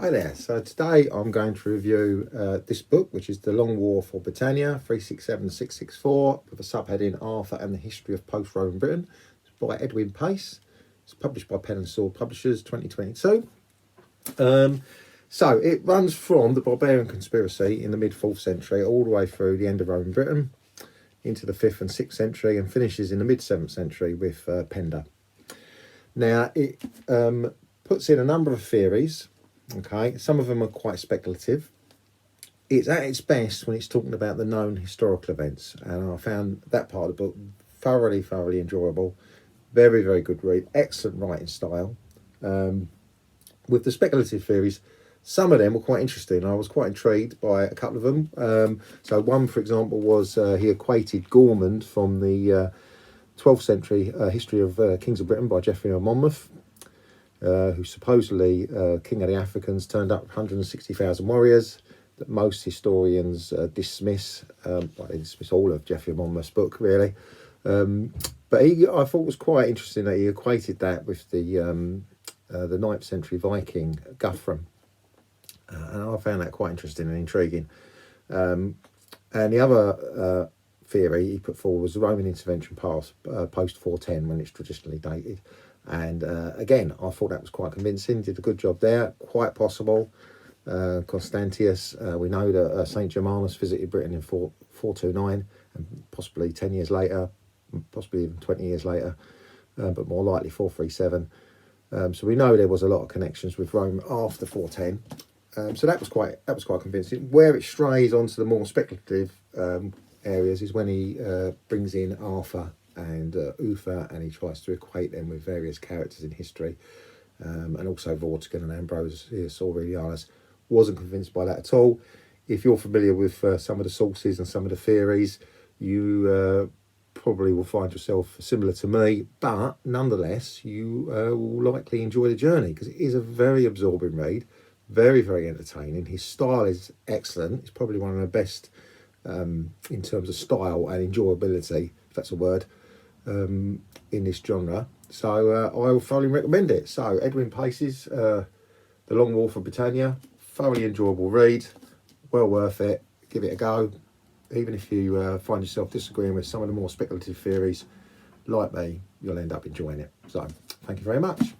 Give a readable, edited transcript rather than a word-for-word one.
Hi there, so today I'm going to review this book, which is The Long War for Britannia, 367-664, with a subheading Arthur and the History of Post-Roman Britain. It's by Edwin Pace. It's published by Pen and Sword Publishers, 2022. So it runs from the barbarian conspiracy in the mid-4th century all the way through the end of Roman Britain into the 5th and 6th century and finishes in the mid-7th century with Penda. Now, it puts in a number of theories. Okay, some of them are quite speculative. It's at its best when it's talking about the known historical events, and I found that part of the book thoroughly enjoyable. Very, very good read. Excellent writing style. With the speculative theories, some of them were quite interesting. I was quite intrigued by a couple of them. So one, for example, was he equated Gormand from the 12th century history of Kings of Britain by Geoffrey of Monmouth, who supposedly, king of the Africans, turned up 160,000 warriors that most historians dismiss. They dismiss all of Geoffrey of Monmouth's book, really. But I thought was quite interesting that he equated that with the 9th century Viking Guthrum. And I found that quite interesting and intriguing. And the other theory he put forward was the Roman intervention post 410, when it's traditionally dated. And again, I thought that was quite convincing. Did a good job there. Quite possible. Constantius, we know that St. Germanus visited Britain in 429, and possibly 10 years later, possibly even 20 years later, but more likely 437. So we know there was a lot of connections with Rome after 410. So that was quite convincing. Where it strays onto the more speculative areas is when he brings in Arthur and Uther, and he tries to equate them with various characters in history, and also Vortigern and Ambrosius Aurelianus. Wasn't convinced by that at all. If you're familiar with some of the sources and some of the theories, you probably will find yourself similar to me, but nonetheless you will likely enjoy the journey, because it is a very absorbing read, very entertaining. His style is excellent. It's probably one of the best in terms of style and enjoyability, if that's a word, in this genre. So I will thoroughly recommend it. So Edwin Pace's The Long War for Britannia, thoroughly enjoyable read, well worth it. Give it a go. Even if you find yourself disagreeing with some of the more speculative theories, like me, you'll end up enjoying it. So thank you very much.